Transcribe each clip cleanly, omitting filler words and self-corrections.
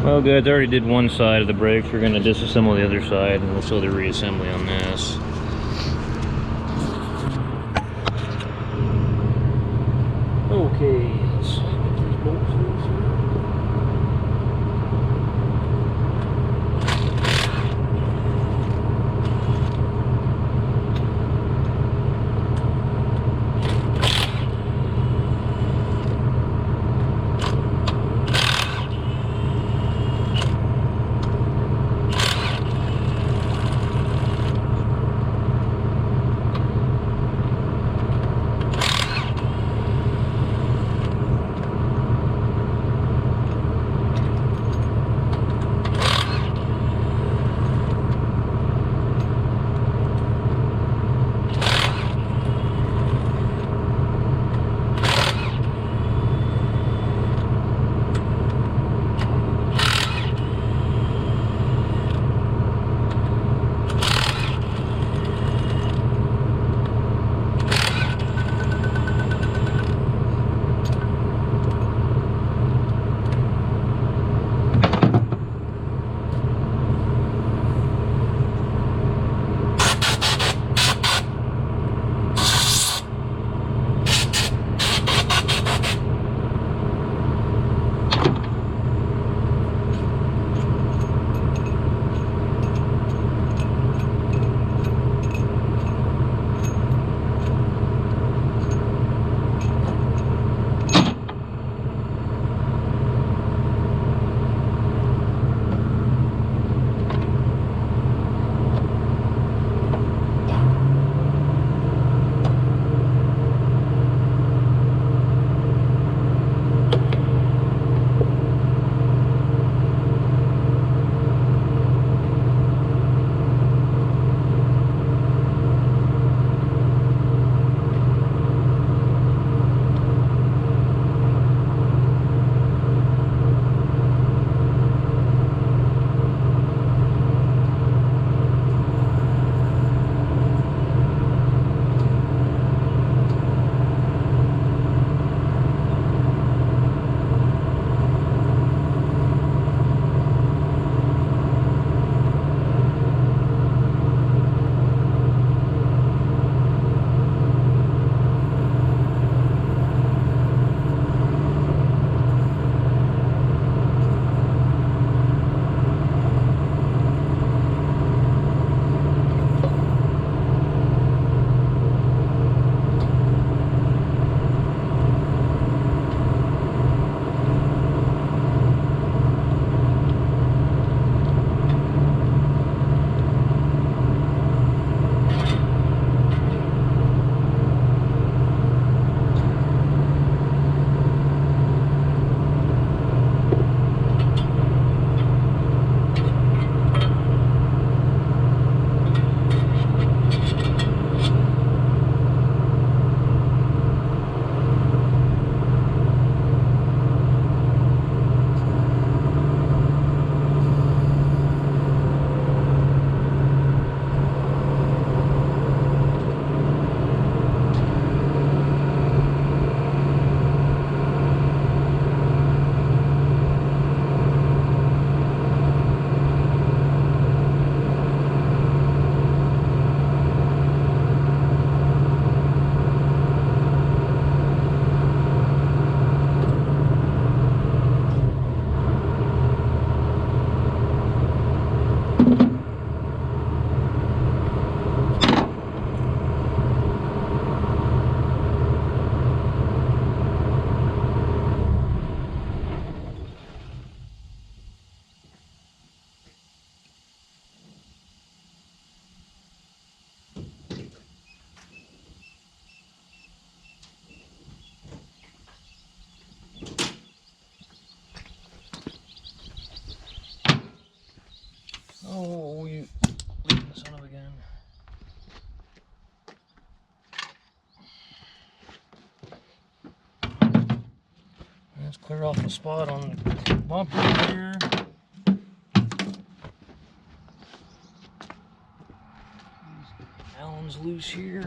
Well guys, I already did one side of the brakes. We're going to disassemble the other side and we'll show the reassembly on this. Okay, let's get these bolts loose here. Oh, you leaving the son of again. Let's clear off the spot on the bumper here. Allen's loose here.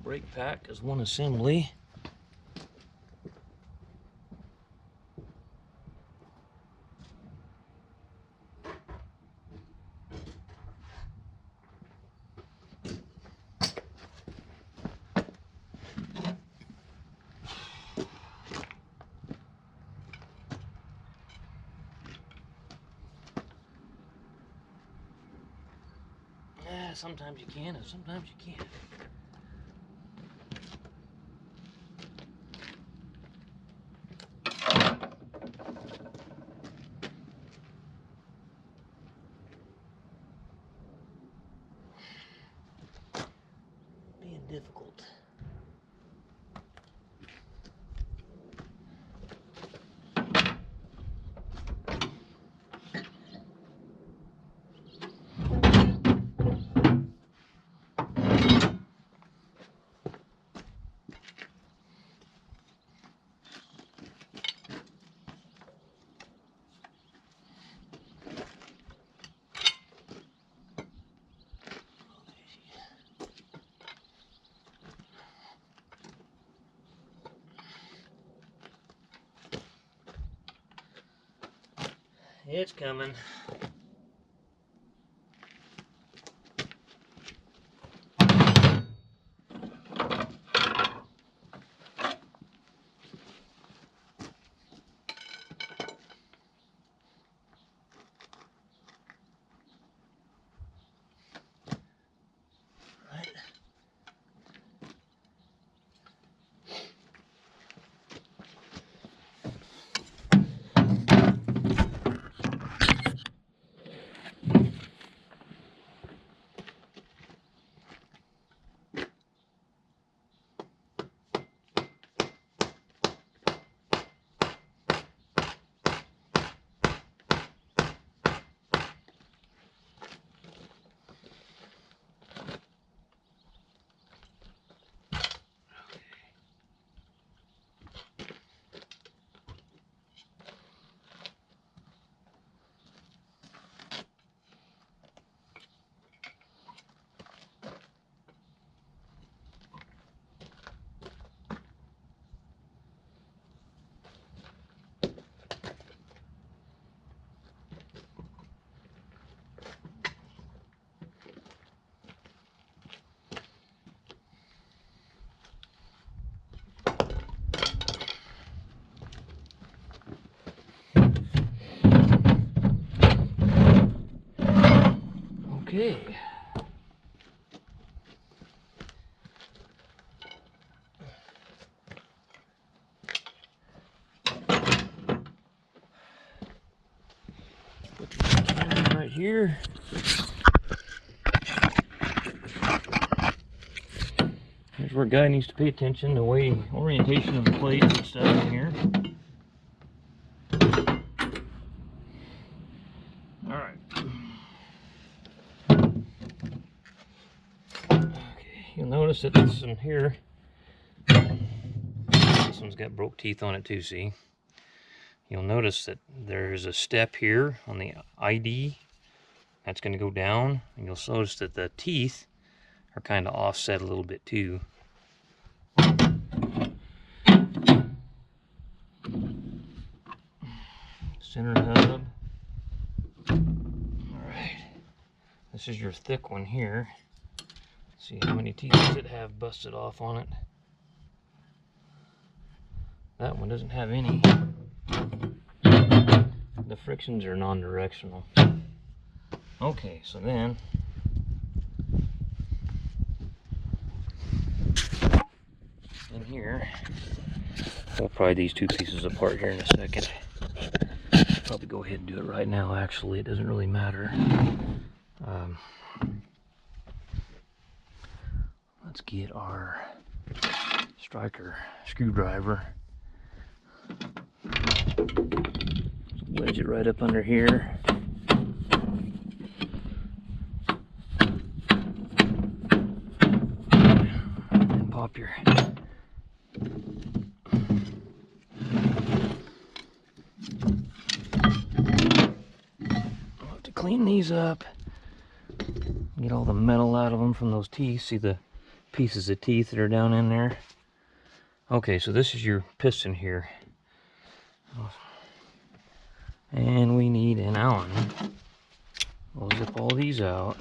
brake pack as one assembly. Sometimes you can and sometimes you can't. Being difficult. It's coming. Okay. Put the camera right here. Here's where a guy needs to pay attention to the way orientation of the plates and stuff in here. Alright. Okay, you'll notice that this one here, this one's got broke teeth on it too, see? You'll notice that there's a step here on the ID. That's going to go down, and you'll notice that the teeth are kind of offset a little bit too. Center hub. Alright. This is your thick one here. See how many teeth does it have busted off on it. That one doesn't have any. The frictions are non-directional. Okay, so then in here, I'll pry these two pieces apart here in a second. Probably go ahead and do it right now, actually. It doesn't really matter. Let's get our striker screwdriver. Wedge it right up under here. And pop your clean these up, get all the metal out of them from those teeth. See, the pieces of teeth that are down in there. Okay, so this is your piston here. And we need an Allen. We'll zip all these out.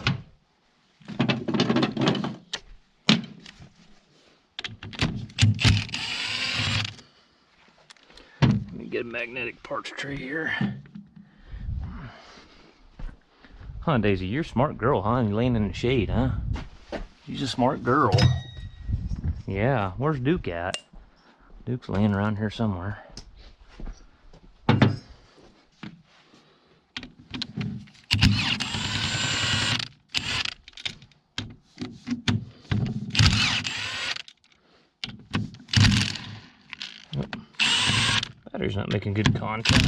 Let me get a magnetic parts tray here. Huh, Daisy, you're a smart girl, huh? You're laying in the shade, huh? She's a smart girl. Yeah, where's Duke at? Duke's laying around here somewhere. Battery's not making good contact.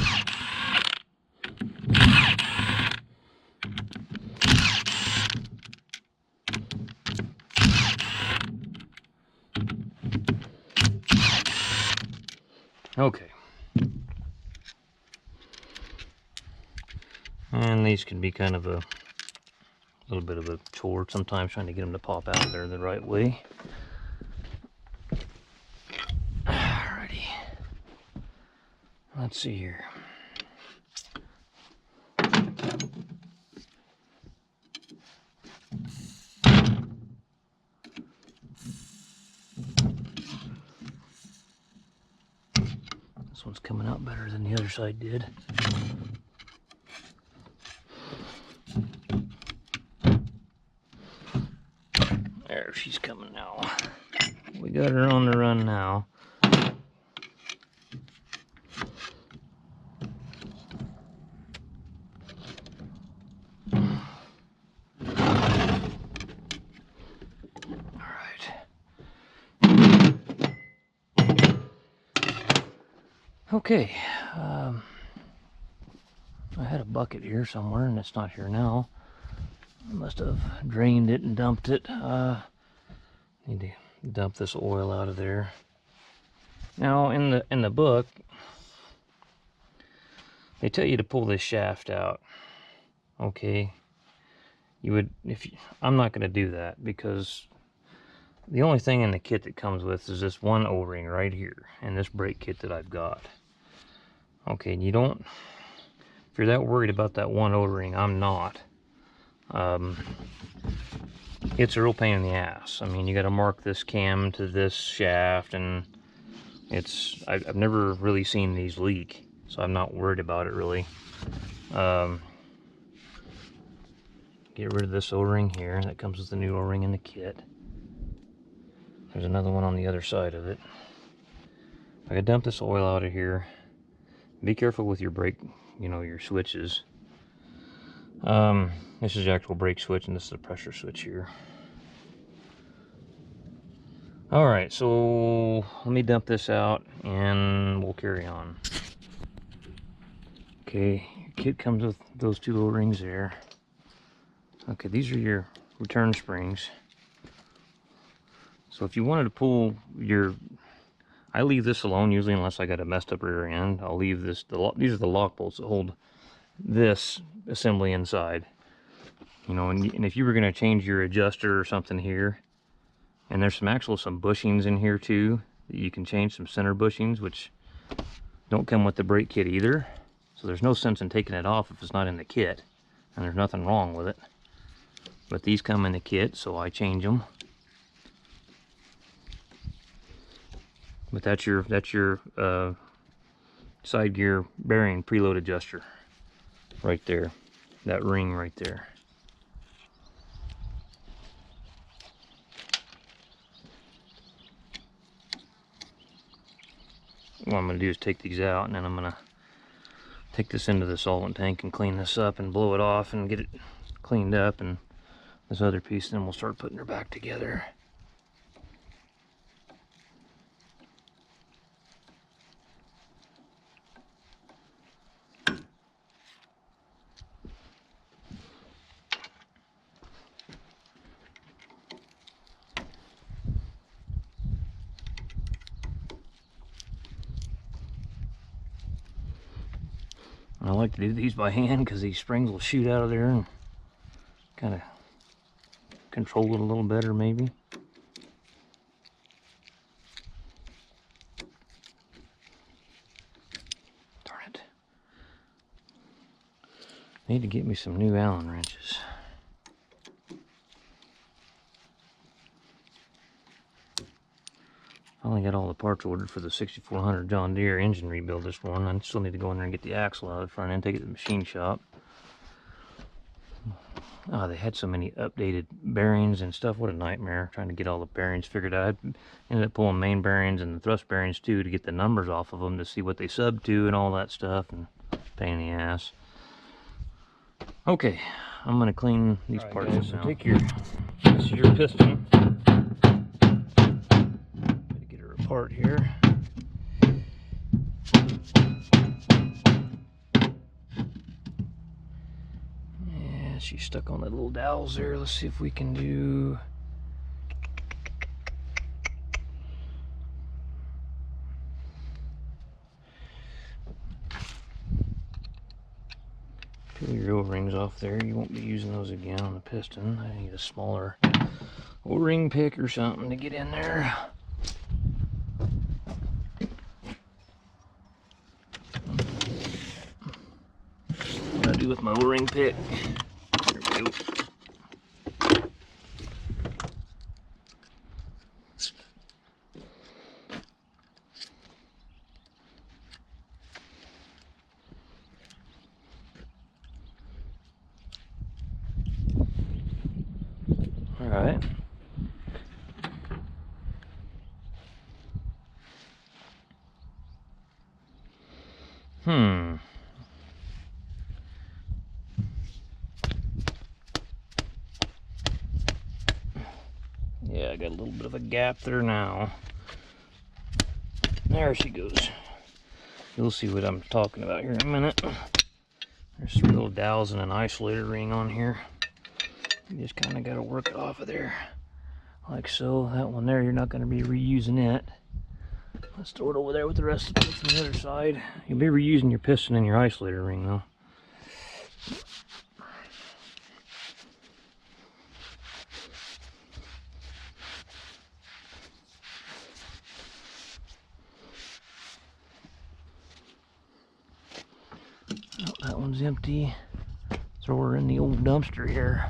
Okay. And these can be kind of a little bit of a chore sometimes, trying to get them to pop out of there the right way. Alrighty. Let's see here. This one's coming out better than the other side did. There, she's coming now. We got her on the run now. Okay, I had a bucket here somewhere and it's not here now. I must have drained it and dumped it. Need to dump this oil out of there. Now in the book, they tell you to pull this shaft out. Okay, I'm not going to do that because the only thing in the kit that comes with is this one O-ring right here and this brake kit that I've got. Okay, and if you're that worried about that one O-ring, I'm not. It's a real pain in the ass. I mean, you got to mark this cam to this shaft, and I've never really seen these leak, so I'm not worried about it really. Get rid of this O-ring here. That comes with the new O-ring in the kit. There's another one on the other side of it. I gotta dump this oil out of here. Be careful with your brake, your switches. This is the actual brake switch, and this is the pressure switch here. Alright, so let me dump this out and we'll carry on. Okay, your kit comes with those two O-rings there. Okay, these are your return springs. So if you wanted to pull I leave this alone usually unless I got a messed up rear end. I'll leave this, these are the lock bolts that hold this assembly inside. And if you were going to change your adjuster or something here, and there's some bushings in here too, that you can change, some center bushings, which don't come with the brake kit either. So there's no sense in taking it off if it's not in the kit, and there's nothing wrong with it. But these come in the kit, so I change them. But that's your side gear bearing preload adjuster right there, that ring right there. What I'm going to do is take these out, and then I'm going to take this into the solvent tank and clean this up and blow it off and get it cleaned up, and this other piece, then we'll start putting her back together. I like to do these by hand because these springs will shoot out of there and kind of control it a little better maybe. Need to get me some new Allen wrenches. I only got all the parts ordered for the 6400 John Deere engine rebuild this one. I still need to go in there and get the axle out of the front end, take it to the machine shop. Oh, they had so many updated bearings and stuff. What a nightmare trying to get all the bearings figured out. I ended up pulling main bearings and the thrust bearings too to get the numbers off of them to see what they sub to and all that stuff. And pain in the ass. Okay, I'm gonna clean these parts up now. Take this is your piston. Get her apart here. Yeah, she's stuck on the little dowels there. Let's see if we can do. Peel your O-rings off there. You won't be using those again on the piston. I need a smaller O-ring pick or something to get in there. What do I do with my O-ring pick? There we go. Alright. Yeah, I got a little bit of a gap there now. There she goes. You'll see what I'm talking about here in a minute. There's some little dowels and an isolator ring on here. You just kind of got to work it off of there. Like so. That one there, you're not going to be reusing it. Let's throw it over there with the rest of it from the other side. You'll be reusing your piston and your isolator ring though. Oh, that one's empty. Throw her in the old dumpster here.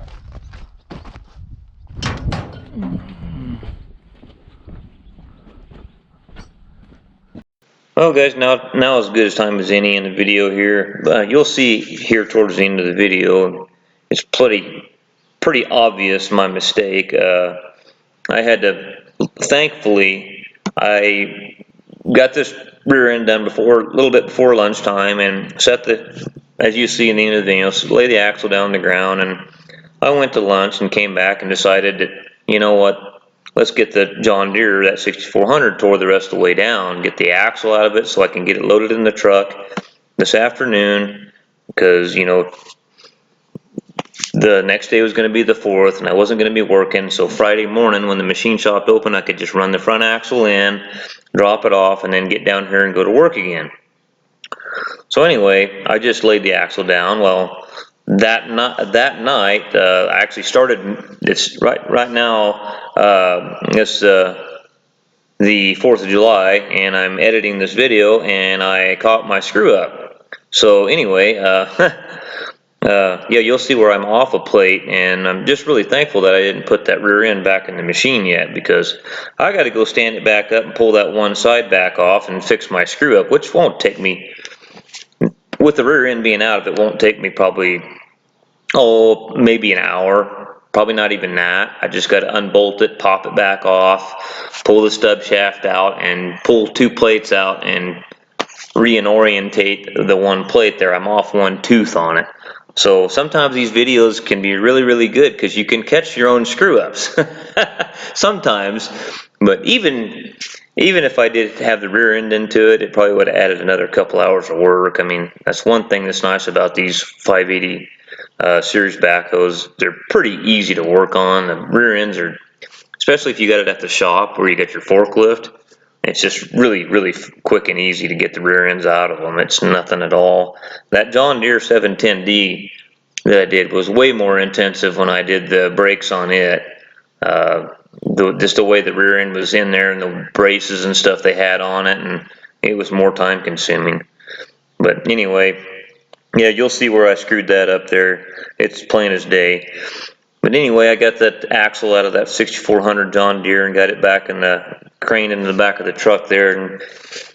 Well guys, now as good a time as any in the video here. You'll see here towards the end of the video, it's pretty obvious my mistake. I had to, thankfully, I got this rear end done a little bit before lunchtime, and as you see in the end of the video, lay the axle down on the ground, and I went to lunch and came back and decided that, you know what, let's get the John Deere, that 6400, tore the rest of the way down, get the axle out of it so I can get it loaded in the truck this afternoon, because, you know, the next day was going to be the 4th and I wasn't going to be working, so Friday morning when the machine shop opened, I could just run the front axle in, drop it off, and then get down here and go to work again. So anyway, I just laid the axle down. Well, that night, I actually started, it's right now, it's the 4th of July, and I'm editing this video, and I caught my screw up. So anyway, yeah, you'll see where I'm off a plate, and I'm just really thankful that I didn't put that rear end back in the machine yet, because I got to go stand it back up and pull that one side back off and fix my screw up, which won't take me, with the rear end being out of it, won't take me probably, maybe an hour, probably not even that. I just got to unbolt it, pop it back off, pull the stub shaft out, and pull 2 plates out and reorientate the one plate there. I'm off one tooth on it. So sometimes these videos can be really good because you can catch your own screw ups sometimes, but even if I did have the rear end into it, it probably would have added another couple hours of work. I mean, that's one thing that's nice about these 580 series backhoes. They're pretty easy to work on. The rear ends are, especially if you got it at the shop where you got your forklift, it's just really quick and easy to get the rear ends out of them. It's nothing at all. That John Deere 710D that I did was way more intensive when I did the brakes on it. Just the way the rear end was in there and the braces and stuff they had on it, and it was more time consuming. But anyway, Yeah, you'll see where I screwed that up there. It's plain as day. But anyway, I got that axle out of that 6400 John Deere and got it back in the crane into the back of the truck there. And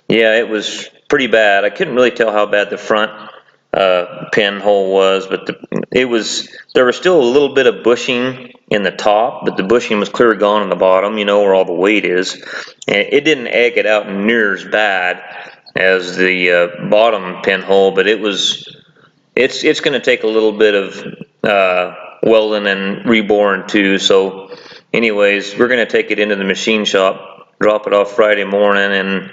yeah, it was pretty bad. I couldn't really tell how bad the front pinhole was, but there was still a little bit of bushing in the top, but the bushing was clear gone in the bottom, you know, where all the weight is. And it didn't egg it out near as bad as the bottom pinhole, but it's going to take a little bit of welding and reboring too. So anyways, we're going to take it into the machine shop, drop it off Friday morning, and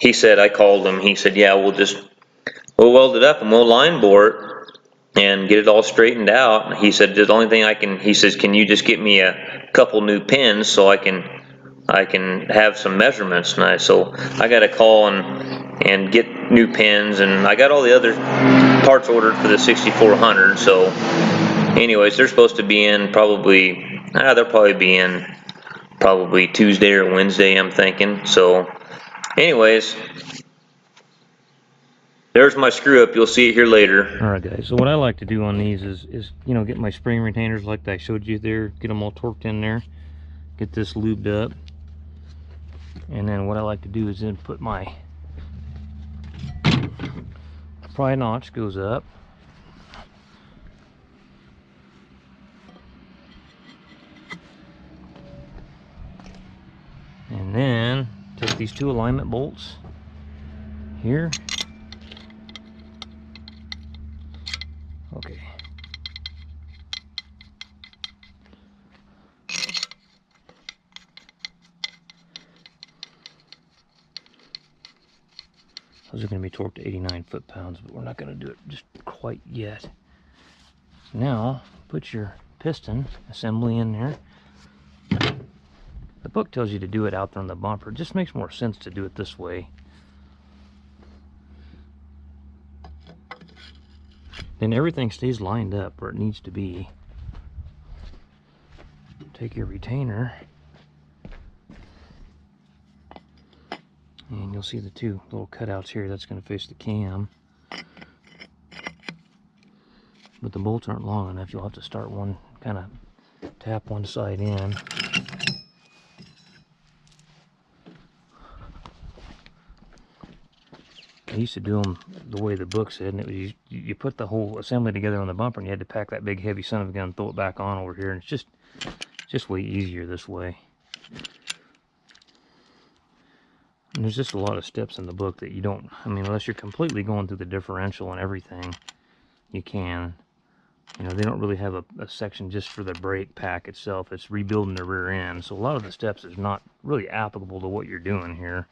he said, I called him, he said, yeah, we'll weld it up and we'll line bore it and get it all straightened out. He said, the only thing he says, can you just get me a couple new pins so I can have some measurements? And so I got to call and get new pins, and I got all the other parts ordered for the 6400. So anyways, they're supposed to be in probably, they'll probably be in probably Tuesday or Wednesday, I'm thinking. So anyways, there's my screw up. You'll see it here later. All right, guys. So what I like to do on these is you know, get my spring retainers like I showed you there, get them all torqued in there, get this lubed up, and then what I like to do is then put my pry notch goes up. And then take these two alignment bolts here. Okay. Those are going to be torqued to 89 foot-pounds, but we're not going to do it just quite yet. Now, put your piston assembly in there. The book tells you to do it out there on the bumper. It just makes more sense to do it this way. Then everything stays lined up where it needs to be. Take your retainer, and you'll see the two little cutouts here. That's going to face the cam. But the bolts aren't long enough. You'll have to start one, kind of tap one side in. I used to do them the way the book said, and it was you put the whole assembly together on the bumper, and you had to pack that big heavy son of a gun and throw it back on over here, and it's just way easier this way. And there's just a lot of steps in the book that you don't, I mean, unless you're completely going through the differential and everything, you can. You know, they don't really have a section just for the brake pack itself. It's rebuilding the rear end. So a lot of the steps is not really applicable to what you're doing here.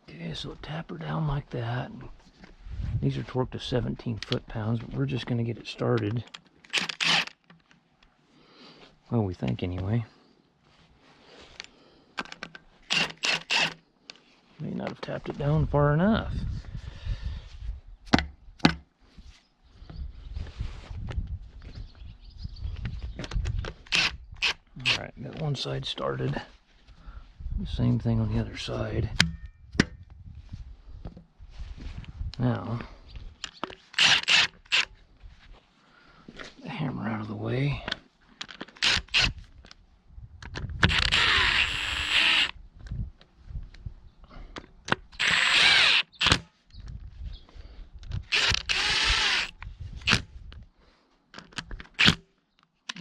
Okay, so tap her down like that. These are torqued to 17 foot-pounds, but we're just going to get it started. Well, we think anyway. May not have tapped it down far enough. Alright, got one side started. Same thing on the other side. Now, the hammer out of the way.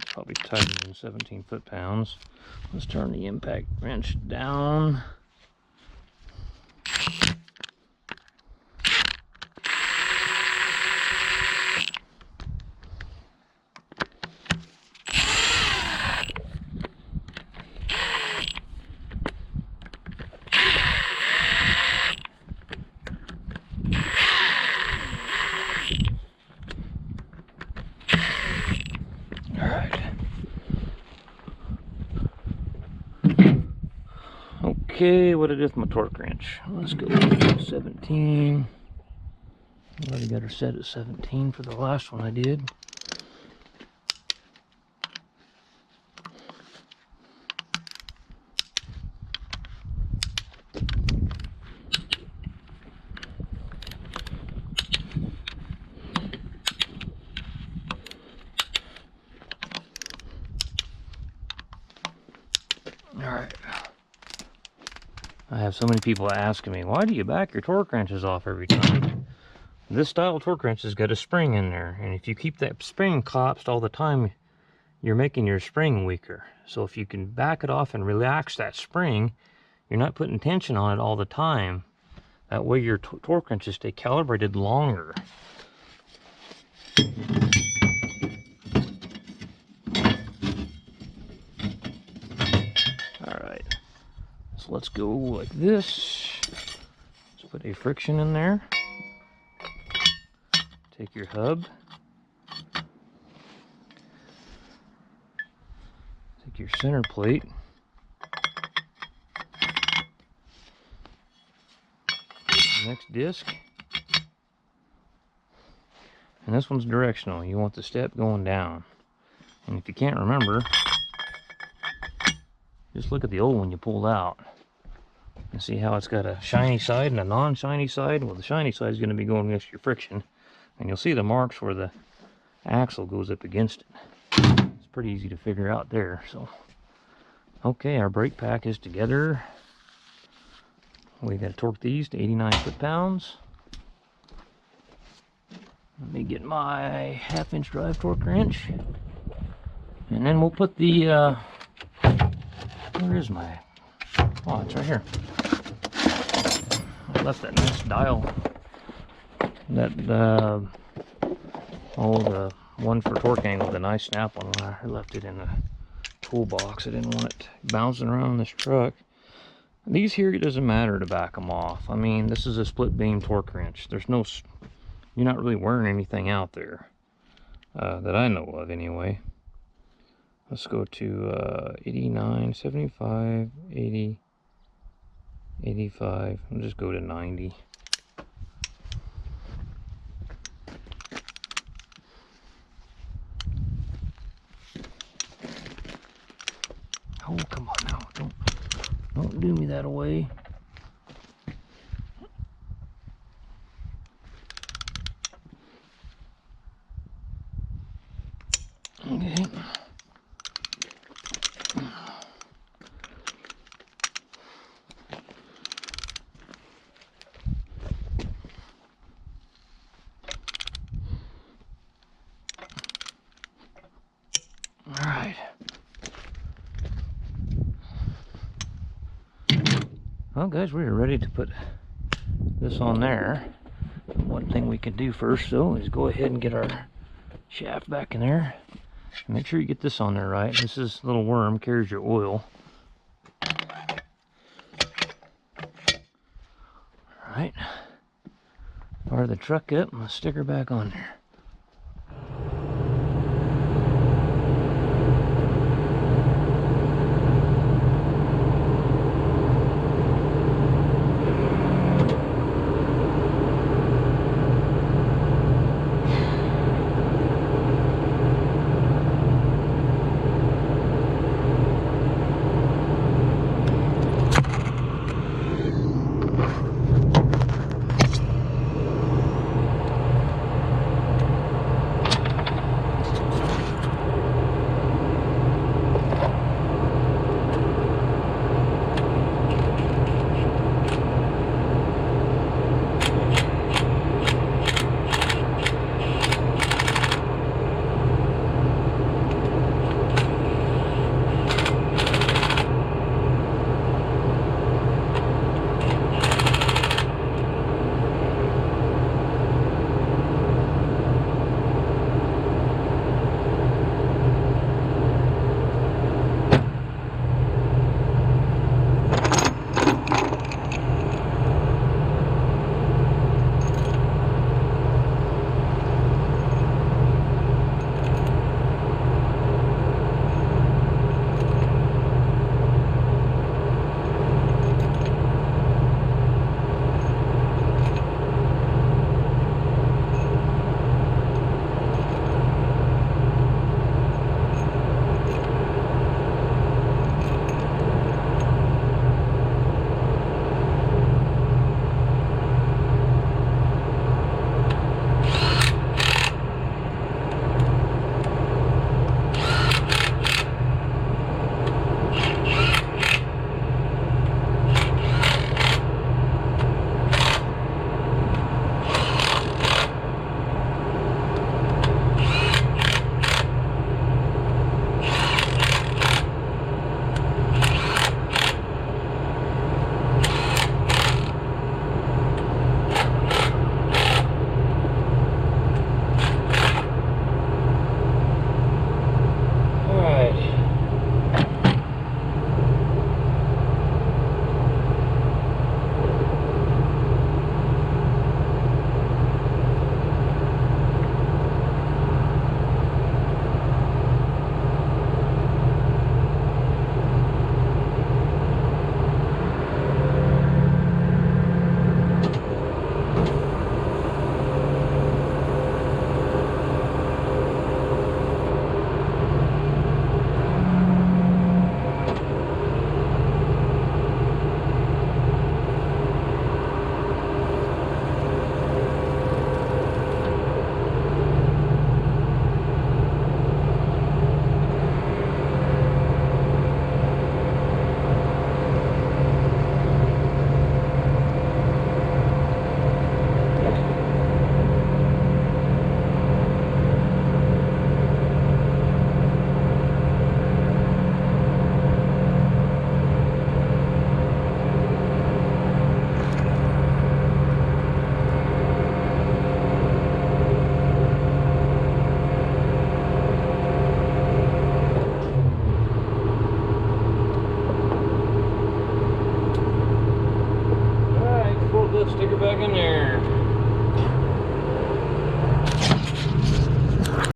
Probably tighter than 17 foot-pounds. Let's turn the impact wrench down. Okay, what it is with my torque wrench. Let's go with 17. I already got her set at 17 for the last one I did. have so many people asking me, why do you back your torque wrenches off every time? This style torque wrench has got a spring in there, and if you keep that spring collapsed all the time, you're making your spring weaker. So if you can back it off and relax that spring, you're not putting tension on it all the time. That way your torque wrenches stay calibrated longer. Alright, so let's go like this. Let's put a friction in there. Take your hub. Take your center plate. Next disc. And this one's directional. You want the step going down. And if you can't remember, just look at the old one you pulled out. And see how it's got a shiny side and a non-shiny side? Well, the shiny side is going to be going against your friction. And you'll see the marks where the axle goes up against it. It's pretty easy to figure out there. So, okay, our brake pack is together. We got to torque these to 89 foot-pounds. Let me get my 1/2-inch drive torque wrench. And then we'll put the, where is my, oh, it's right here. I left that nice dial, that, the one for torque angle, the nice snap one. I left it in the toolbox. I didn't want it bouncing around this truck. These here, it doesn't matter to back them off. I mean, this is a split beam torque wrench. There's no, you're not really wearing anything out there that I know of anyway. Let's go to 89, 75, 80, 85. I'll just go to 90. Oh, come on now. Don't do me that away. Okay. All right. Well, guys, we are ready to put this on there. One thing we can do first, though, is go ahead and get our shaft back in there. And make sure you get this on there right. This is a little worm, carries your oil. Alright. Fire the truck up and the sticker back on there.